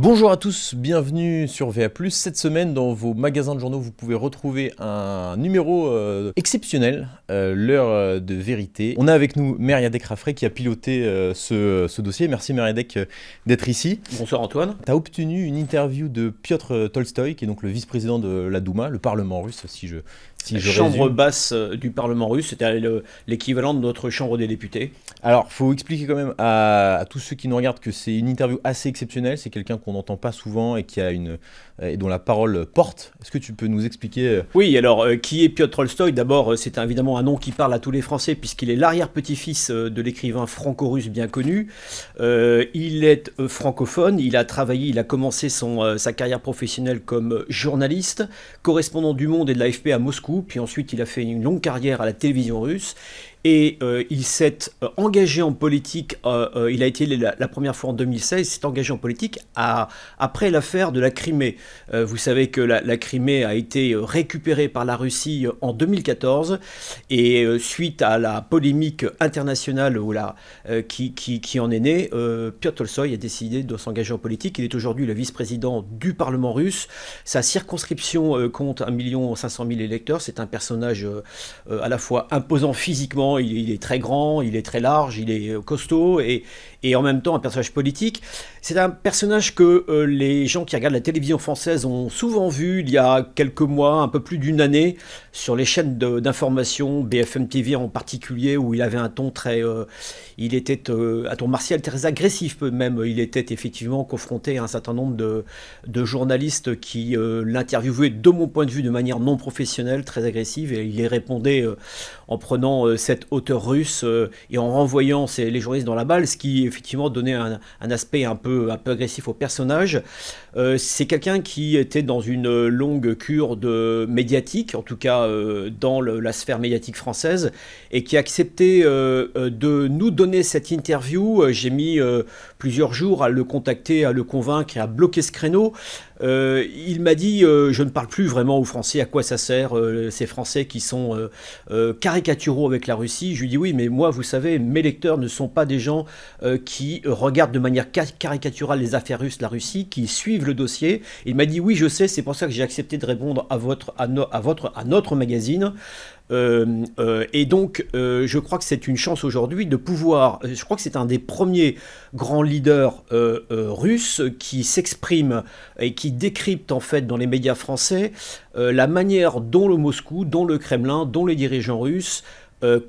Bonjour à tous, bienvenue sur VA+. Cette semaine, dans vos magasins de journaux, vous pouvez retrouver un numéro exceptionnel, l'heure de vérité. On a avec nous Mériadec Raffray qui a piloté ce dossier. Merci Mériadec d'être ici. Bonsoir Antoine. Tu as obtenu une interview de Piotr Tolstoï, qui est donc le vice-président de la Douma, le Parlement russe, si je Chambre résume. basse du Parlement russe, c'était l'équivalent de notre Chambre des députés. Alors, il faut expliquer quand même à tous ceux qui nous regardent que c'est une interview assez exceptionnelle. C'est quelqu'un qu'on n'entend pas souvent et et dont la parole porte. Est-ce que tu peux nous expliquer Oui, alors qui est Piotr Tolstoï? D'abord, c'est évidemment un nom qui parle à tous les Français puisqu'il est l'arrière-petit-fils de l'écrivain franco-russe bien connu. Il est francophone, il a commencé sa carrière professionnelle comme journaliste, correspondant du Monde et de l'AFP à Moscou, puis ensuite il a fait une longue carrière à la télévision russe. Et il s'est engagé en politique, il a été la première fois en 2016, il s'est engagé en politique après l'affaire de la Crimée. Vous savez que la Crimée a été récupérée par la Russie en 2014, et suite à la polémique internationale qui en est née, Piotr Tolstoï a décidé de s'engager en politique. Il est aujourd'hui le vice-président du Parlement russe. Sa circonscription compte 1 500 000 électeurs. C'est un personnage à la fois imposant physiquement. Il est très grand, il est très large, il est costaud et en même temps un personnage politique. C'est un personnage que les gens qui regardent la télévision française ont souvent vu il y a quelques mois, un peu plus d'une année, sur les chaînes d'information, BFM TV en particulier, où il avait un ton il était un ton martial, très agressif même. Il était effectivement confronté à un certain nombre de journalistes qui l'interviewaient, de mon point de vue, de manière non professionnelle, très agressive, et il y répondait en prenant cet auteur russe et en renvoyant les journalistes dans la balle, ce qui effectivement donnait un aspect un peu agressif au personnage. C'est quelqu'un qui était dans une longue cure médiatique, en tout cas dans la sphère médiatique française, et qui a accepté de nous donner cette interview. J'ai mis plusieurs jours à le contacter, à le convaincre et à bloquer ce créneau. Il m'a dit je ne parle plus vraiment aux Français, à quoi ça sert ces Français qui sont caricaturaux avec la Russie. Je lui dis oui, mais moi vous savez, mes lecteurs ne sont pas des gens qui regardent de manière caricaturale les affaires russes, la Russie, qui suivent le dossier. Il m'a dit oui, je sais, c'est pour ça que j'ai accepté de répondre à notre magazine. Et donc je crois que c'est une chance aujourd'hui de pouvoir, je crois que c'est un des premiers grands leaders russes qui s'exprime et qui décrypte en fait dans les médias français la manière dont le Moscou, dont le Kremlin, dont les dirigeants russes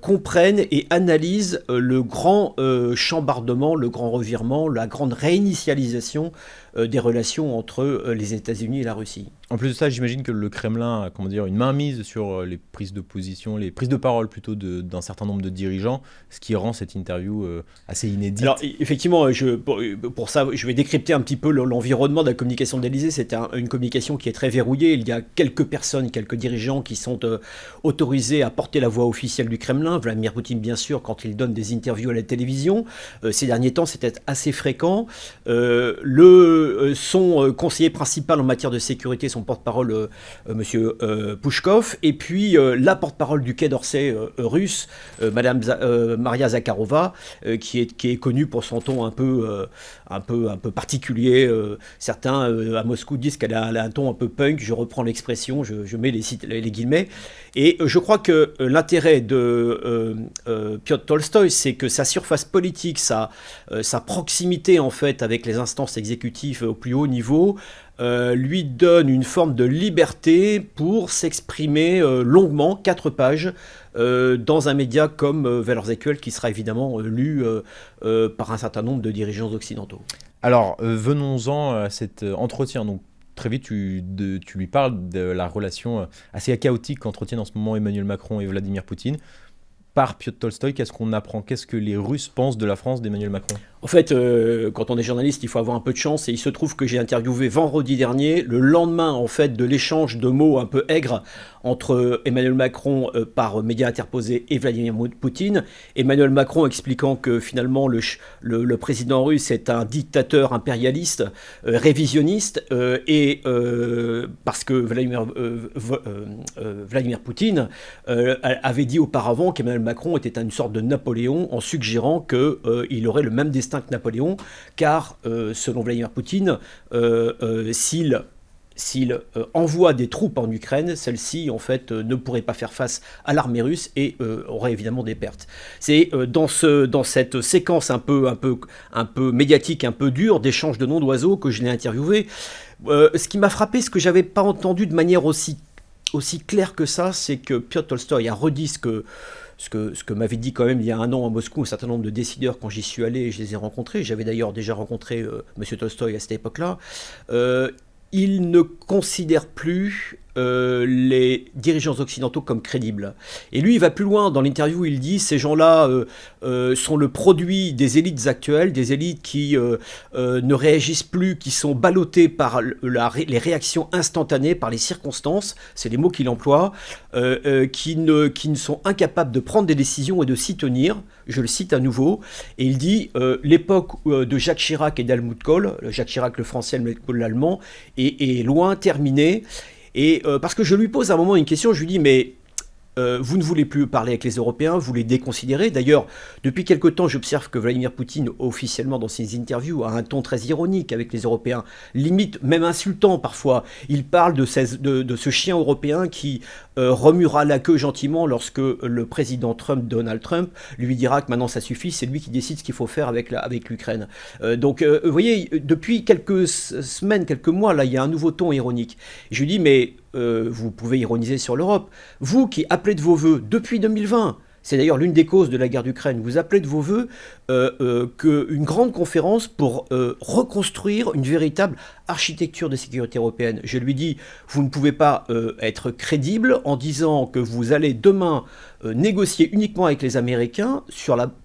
comprennent et analysent le grand chambardement, le grand revirement, la grande réinitialisation des relations entre les États-Unis et la Russie. En plus de ça, j'imagine que le Kremlin a une mainmise sur les prises de position, les prises de parole plutôt d'un certain nombre de dirigeants, ce qui rend cette interview assez inédite. Alors effectivement, pour ça, je vais décrypter un petit peu l'environnement de la communication de l'Élysée. C'est une communication qui est très verrouillée. Il y a quelques personnes, quelques dirigeants qui sont autorisés à porter la voix officielle du Kremlin. Vladimir Poutine, bien sûr, quand il donne des interviews à la télévision. Ces derniers temps, c'était assez fréquent. Son conseiller principal en matière de sécurité, son porte-parole, monsieur Pushkov, et puis la porte-parole du Quai d'Orsay russe, madame Maria Zakharova, qui est connue pour son ton un peu particulier. Certains à Moscou disent qu'elle a un ton un peu punk, je reprends l'expression, je mets les guillemets. Et je crois que l'intérêt de Piotr Tolstoï, c'est que sa surface politique, sa proximité en fait avec les instances exécutives au plus haut niveau, lui donne une forme de liberté pour s'exprimer longuement, 4 pages, dans un média comme Valeurs Actuelles, qui sera évidemment lu par un certain nombre de dirigeants occidentaux. Alors, venons-en à cet entretien. Donc, très vite, tu lui parles de la relation assez chaotique qu'entretiennent en ce moment Emmanuel Macron et Vladimir Poutine. Par Piotr Tolstoï, qu'est-ce qu'on apprend? Qu'est-ce que les Russes pensent de la France d'Emmanuel Macron? En fait, quand on est journaliste, il faut avoir un peu de chance, et il se trouve que j'ai interviewé vendredi dernier, le lendemain en fait de l'échange de mots un peu aigres entre Emmanuel Macron par médias interposés et Vladimir Poutine. Emmanuel Macron expliquant que finalement le président russe est un dictateur impérialiste, révisionniste, parce que Vladimir Poutine avait dit auparavant qu'Emmanuel Macron était une sorte de Napoléon, en suggérant qu'il aurait le même destin destin que Napoléon, car selon Vladimir Poutine, s'il envoie des troupes en Ukraine, celles-ci en fait ne pourraient pas faire face à l'armée russe et auraient évidemment des pertes. C'est dans cette séquence un peu médiatique, un peu dure, d'échange de noms d'oiseaux que je l'ai interviewé. Ce qui m'a frappé, ce que j'avais pas entendu de manière aussi claire que ça, c'est que Piotr Tolstoï a redit ce que m'avait dit quand même il y a un an à Moscou un certain nombre de décideurs quand j'y suis allé et je les ai rencontrés. J'avais d'ailleurs déjà rencontré M. Tolstoï à cette époque-là. Il ne considère plus les dirigeants occidentaux comme crédibles. Et lui, il va plus loin. Dans l'interview, il dit ces gens-là sont le produit des élites actuelles, des élites qui ne réagissent plus, qui sont ballottées par les réactions instantanées, par les circonstances, c'est les mots qu'il emploie, qui ne sont incapables de prendre des décisions et de s'y tenir. Je le cite à nouveau. Et il dit l'époque de Jacques Chirac et d'Helmut Kohl, Jacques Chirac le français, Helmut Kohl l'allemand, est loin terminée. Et parce que je lui pose à un moment une question, je lui dis mais vous ne voulez plus parler avec les Européens, vous les déconsidérez. D'ailleurs, depuis quelque temps, j'observe que Vladimir Poutine, officiellement dans ses interviews, a un ton très ironique avec les Européens, limite même insultant parfois. Il parle de ce chien européen qui remuera la queue gentiment lorsque le président Donald Trump, lui dira que maintenant ça suffit, c'est lui qui décide ce qu'il faut faire avec l'Ukraine. Donc, vous voyez, depuis quelques semaines, quelques mois, là, il y a un nouveau ton ironique. Je lui dis, mais vous pouvez ironiser sur l'Europe. Vous qui appelez de vos voeux depuis 2020, c'est d'ailleurs l'une des causes de la guerre d'Ukraine, vous appelez de vos voeux une grande conférence pour reconstruire une véritable architecture de sécurité européenne. Je lui dis, vous ne pouvez pas être crédible en disant que vous allez demain négocier uniquement avec les Américains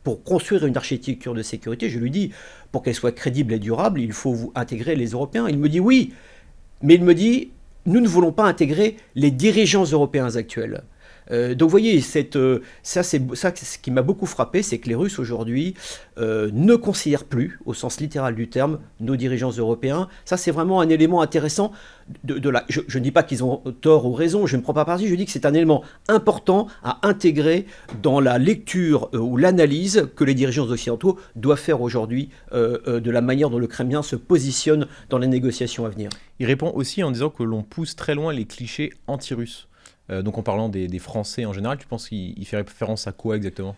pour construire une architecture de sécurité. Je lui dis, pour qu'elle soit crédible et durable, il faut vous intégrer les Européens. Il me dit oui, mais il me dit, nous ne voulons pas intégrer les dirigeants européens actuels. Donc vous voyez, ça ce qui m'a beaucoup frappé, c'est que les Russes aujourd'hui ne considèrent plus, au sens littéral du terme, nos dirigeants européens. Ça c'est vraiment un élément intéressant. Je ne dis pas qu'ils ont tort ou raison, je ne prends pas parti, je dis que c'est un élément important à intégrer dans la lecture ou l'analyse que les dirigeants occidentaux doivent faire aujourd'hui de la manière dont le Kremlin se positionne dans les négociations à venir. Il répond aussi en disant que l'on pousse très loin les clichés anti-russes. Donc en parlant des Français en général, tu penses qu'il fait référence à quoi exactement ?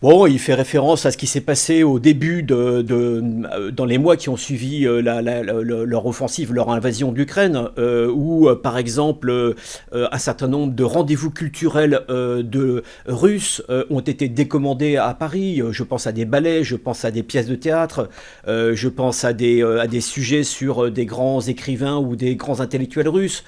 Bon, il fait référence à ce qui s'est passé au début dans les mois qui ont suivi leur offensive, leur invasion de l'Ukraine, où, par exemple, un certain nombre de rendez-vous culturels de Russes ont été décommandés à Paris. Je pense à des ballets, je pense à des pièces de théâtre, je pense à des sujets sur des grands écrivains ou des grands intellectuels russes.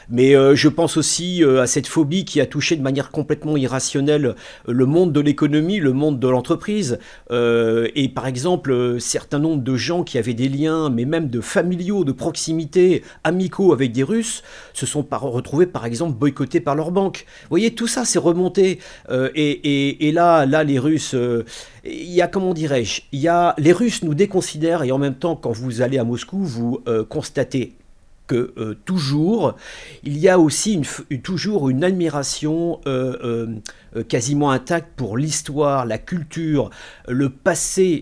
Mais je pense aussi à cette phobie qui a touché de manière complètement irrationnelle le monde de l'économie, le monde de l'entreprise. Et par exemple, certains nombres de gens qui avaient des liens, mais même de familiaux, de proximité, amicaux avec des Russes, se sont retrouvés par exemple boycottés par leur banque. Vous voyez, tout ça s'est remonté. Et là, les Russes... il y a, comment dirais-je, les Russes nous déconsidèrent et en même temps, quand vous allez à Moscou, vous constatez que toujours, il y a aussi toujours une admiration quasiment intacte pour l'histoire, la culture, le passé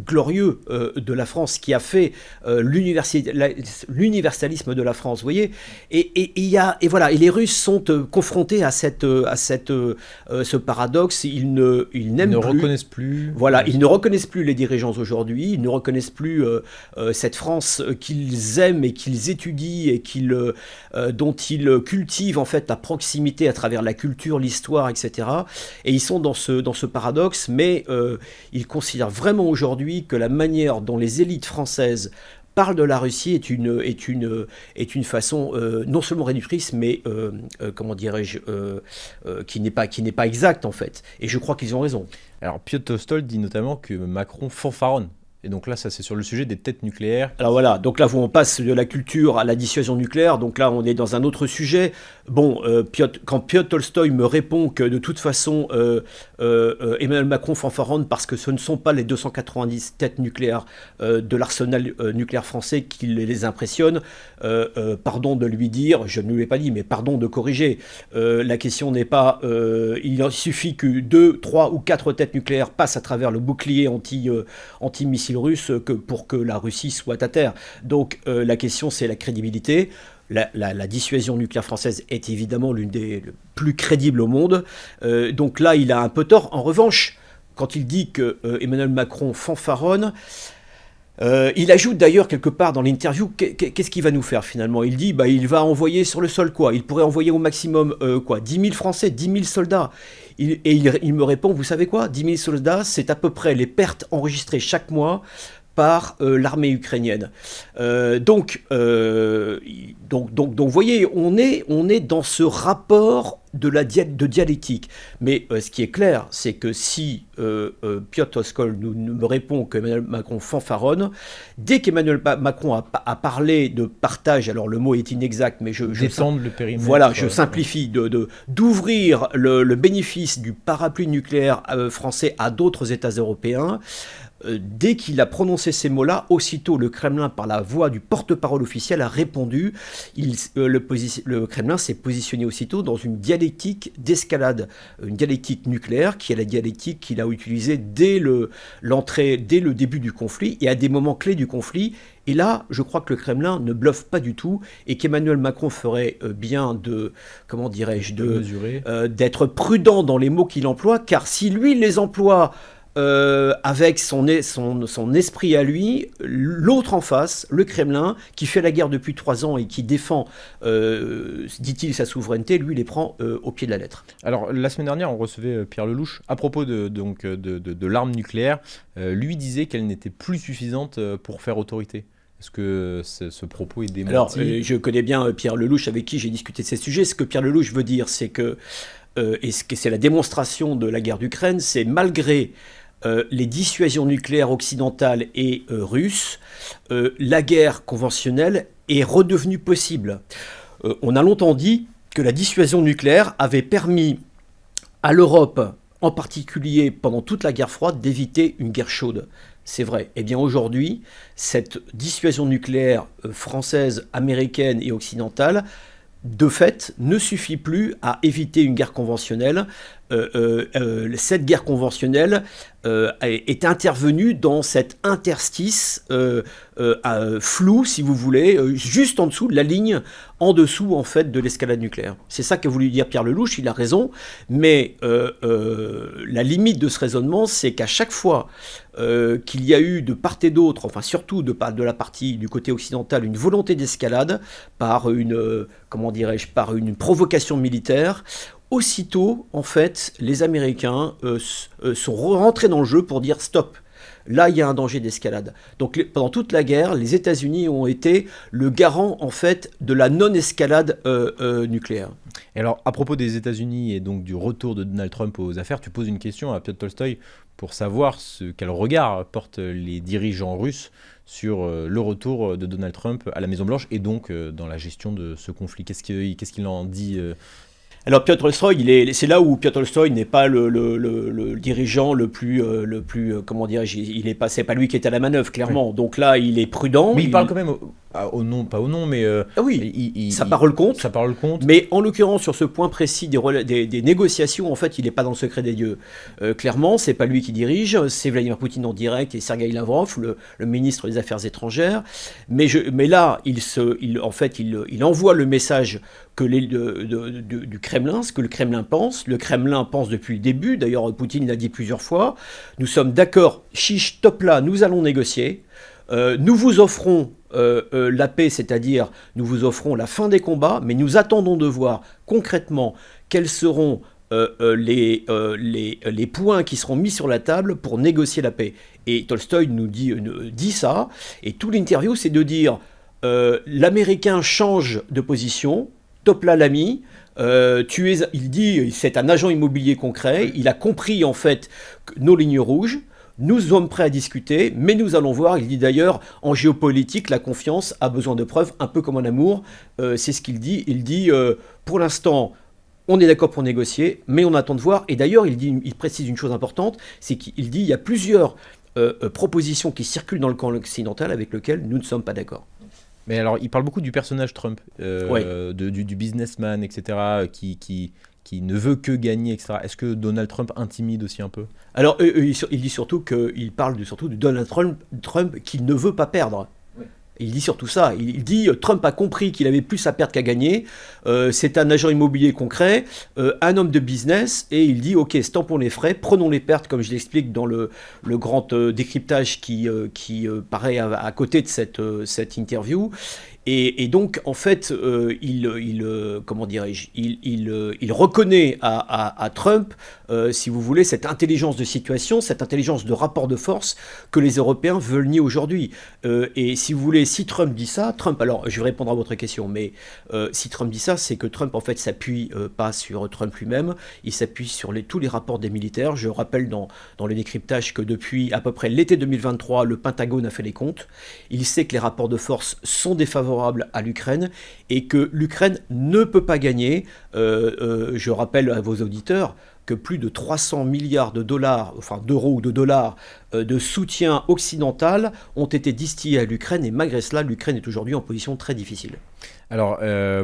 glorieux de la France qui a fait l'universalisme de la France, vous voyez, et voilà, et les Russes sont confrontés à ce paradoxe. Ils ne reconnaissent plus. Voilà, ils ne reconnaissent plus les dirigeants aujourd'hui, ils ne reconnaissent plus cette France qu'ils aiment et qu'ils étudient et dont ils cultivent en fait la proximité à travers la culture, l'histoire, etc. Et ils sont dans ce paradoxe, mais ils considèrent vraiment aujourd'hui que la manière dont les élites françaises parlent de la Russie est une façon non seulement réductrice, mais comment dirais-je, qui n'est pas exacte en fait. Et je crois qu'ils ont raison. Alors Piotr Tolstoï dit notamment que Macron fanfaronne Et donc là, ça c'est sur le sujet des têtes nucléaires. Alors voilà, donc là on passe de la culture à la dissuasion nucléaire, donc là on est dans un autre sujet. Bon, quand Piotr Tolstoï me répond que de toute façon Emmanuel Macron fanfaronne parce que ce ne sont pas les 290 têtes nucléaires de l'arsenal nucléaire français qui les impressionnent, pardon de lui dire, je ne lui ai pas dit, mais pardon de corriger. La question n'est pas, il suffit que 2, 3 ou 4 têtes nucléaires passent à travers le bouclier anti-missile russe pour que la Russie soit à terre. Donc la question c'est la crédibilité. La dissuasion nucléaire française est évidemment l'une des plus crédibles au monde. Donc là il a un peu tort. En revanche, quand il dit que Emmanuel Macron fanfaronne, il ajoute d'ailleurs quelque part dans l'interview, qu'est-ce qu'il va nous faire finalement? Il dit, il va envoyer sur le sol quoi? Il pourrait envoyer au maximum 10 000 Français, 10 000 soldats. Il me répond, vous savez quoi? 10 000 soldats, c'est à peu près les pertes enregistrées chaque mois par l'armée ukrainienne. Donc, vous voyez, on est dans ce rapport de dialectique. Mais ce qui est clair, c'est que si Piotr Tolstoï me répond qu'Emmanuel Macron fanfaronne, dès qu'Emmanuel Macron a parlé de partage, alors le mot est inexact, mais d'étendre le périmètre. Voilà, je simplifie, d'ouvrir le bénéfice du parapluie nucléaire français à d'autres États européens. Dès qu'il a prononcé ces mots-là, aussitôt le Kremlin, par la voix du porte-parole officiel, a répondu. Le Kremlin s'est positionné aussitôt dans une dialectique d'escalade, une dialectique nucléaire, qui est la dialectique qu'il a utilisée dès le début du conflit et à des moments clés du conflit. Et là, je crois que le Kremlin ne bluffe pas du tout et qu'Emmanuel Macron ferait bien d'être prudent dans les mots qu'il emploie, car si lui les emploie avec son esprit à lui, l'autre en face, le Kremlin, qui fait la guerre depuis 3 ans et qui défend, dit-il, sa souveraineté, lui les prend au pied de la lettre. Alors la semaine dernière, on recevait Pierre Lelouch à propos de l'arme nucléaire. Lui disait qu'elle n'était plus suffisante pour faire autorité. Est-ce que ce propos est démenti? Alors, je connais bien Pierre Lelouch avec qui j'ai discuté de ces sujets. Ce que Pierre Lelouch veut dire, c'est que, et c'est la démonstration de la guerre d'Ukraine, c'est malgré les dissuasions nucléaires occidentales et russes, la guerre conventionnelle est redevenue possible. On a longtemps dit que la dissuasion nucléaire avait permis à l'Europe, en particulier pendant toute la guerre froide, d'éviter une guerre chaude. C'est vrai. Eh bien aujourd'hui, cette dissuasion nucléaire française, américaine et occidentale, de fait, ne suffit plus à éviter une guerre conventionnelle. Cette guerre conventionnelle est intervenue dans cet interstice flou, si vous voulez, juste en dessous de la ligne, en dessous en fait de l'escalade nucléaire. C'est ça qu'a voulu dire Pierre Lelouch, il a raison, mais la limite de ce raisonnement, c'est qu'à chaque fois qu'il y a eu de part et d'autre, enfin surtout de la partie du côté occidental, une volonté d'escalade par une provocation militaire, aussitôt, en fait, les Américains sont rentrés dans le jeu pour dire stop. Là, il y a un danger d'escalade. Donc, pendant toute la guerre, les États-Unis ont été le garant, en fait, de la non-escalade nucléaire. Et alors, à propos des États-Unis et donc du retour de Donald Trump aux affaires, tu poses une question à Piotr Tolstoï pour savoir quel regard portent les dirigeants russes sur le retour de Donald Trump à la Maison-Blanche et donc dans la gestion de ce conflit. Qu'est-ce qu'il en dit Alors Piotr Tolstoï, c'est là où Piotr Tolstoï n'est pas le dirigeant le plus comment dirais-je, c'est pas lui qui est à la manœuvre clairement. Oui. Donc là, il est prudent. Mais il parle quand même au nom, pas au nom, mais oui, sa parole compte. Sa parole compte. Mais en l'occurrence sur ce point précis des négociations, en fait, il n'est pas dans le secret des dieux. Clairement, c'est pas lui qui dirige, c'est Vladimir Poutine en direct et Sergueï Lavrov, le ministre des Affaires étrangères. Mais là, il envoie le message que du Kremlin, ce que le Kremlin pense. Le Kremlin pense depuis le début, d'ailleurs Poutine l'a dit plusieurs fois, nous sommes d'accord, chiche, top là, nous allons négocier. Nous vous offrons la paix, c'est-à-dire nous vous offrons la fin des combats, mais nous attendons de voir concrètement quels seront les points qui seront mis sur la table pour négocier la paix. Et Tolstoï nous dit ça, et tout l'interview c'est de dire l'Américain change de position, top là l'ami, il dit c'est un agent immobilier concret, il a compris en fait nos lignes rouges. nous sommes prêts à discuter, mais nous allons voir. Il dit d'ailleurs, en géopolitique, la confiance a besoin de preuves, un peu comme en amour. C'est ce qu'il dit. Il dit, pour l'instant, on est d'accord pour négocier, mais on attend de voir. Et d'ailleurs, il précise une chose importante, c'est qu'il dit, il y a plusieurs propositions qui circulent dans le camp occidental avec lesquelles nous ne sommes pas d'accord. Mais alors, il parle beaucoup du personnage Trump, Ouais. du businessman, etc., qui ne veut que gagner, etc. Est-ce que Donald Trump intimide aussi un peu? Alors, il dit surtout qu'il parle surtout de Donald Trump qu'il ne veut pas perdre. Il dit surtout ça. Il dit Trump a compris qu'il avait plus à perdre qu'à gagner. C'est un agent immobilier concret, un homme de business, et il dit ok, stampons les frais, prenons les pertes, comme je l'explique dans le grand décryptage qui paraît à côté de cette interview. Et donc, en fait, comment dirais-je, il reconnaît à Trump, si vous voulez, cette intelligence de situation, cette intelligence de rapport de force que les Européens veulent nier aujourd'hui. Et si vous voulez, si Trump dit ça, alors je vais répondre à votre question, mais si Trump dit ça, c'est que Trump, en fait, s'appuie pas sur Trump lui-même, il s'appuie sur tous les rapports des militaires. Je rappelle dans le décryptage que depuis à peu près l'été 2023, le Pentagone a fait les comptes. Il sait que les rapports de force sont défavorables à l'Ukraine et que l'Ukraine ne peut pas gagner. Je rappelle à vos auditeurs que plus de 300 milliards de dollars, enfin d'euros ou de dollars, de soutien occidental ont été distillés à l'Ukraine et malgré cela, l'Ukraine est aujourd'hui en position très difficile. Alors,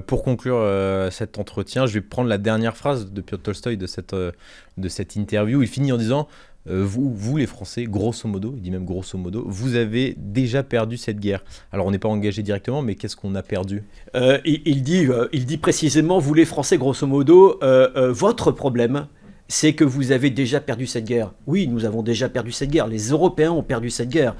pour conclure cet entretien, je vais prendre la dernière phrase de Piotr Tolstoï de cette interview. Il finit en disant vous, les Français, grosso modo, il dit même grosso modo, vous avez déjà perdu cette guerre. Alors, on n'est pas engagé directement, mais qu'est-ce qu'on a perdu? Il dit précisément, vous les Français, grosso modo, votre problème, c'est que vous avez déjà perdu cette guerre. Oui, nous avons déjà perdu cette guerre. Les Européens ont perdu cette guerre.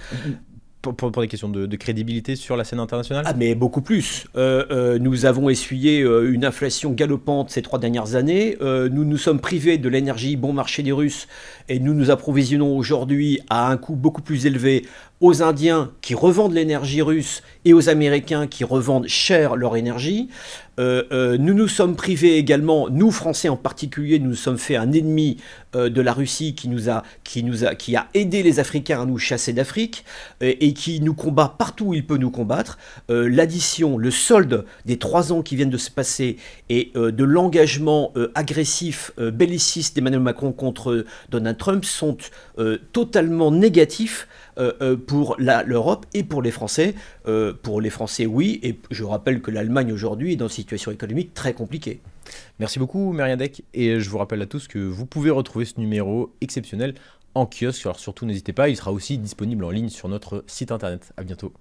Pour des questions de crédibilité sur la scène internationale? Ah, mais beaucoup plus. Nous avons essuyé une inflation galopante ces 3 dernières années. Nous nous sommes privés de l'énergie bon marché des Russes et nous nous approvisionnons aujourd'hui à un coût beaucoup plus élevé aux Indiens qui revendent l'énergie russe et aux Américains qui revendent cher leur énergie. Nous nous sommes privés également, nous Français en particulier, nous nous sommes fait un ennemi de la Russie qui a aidé les Africains à nous chasser d'Afrique et qui nous combat partout où il peut nous combattre. L'addition, le solde des 3 ans qui viennent de se passer et de l'engagement agressif, belliciste d'Emmanuel Macron contre Donald Trump sont totalement négatifs pour l'Europe et pour les Français. Pour les Français, oui, et je rappelle que l'Allemagne aujourd'hui est dans une situation économique très compliquée. Merci beaucoup, Meriadec, et je vous rappelle à tous que vous pouvez retrouver ce numéro exceptionnel en kiosque. Alors surtout, n'hésitez pas, il sera aussi disponible en ligne sur notre site internet. À bientôt.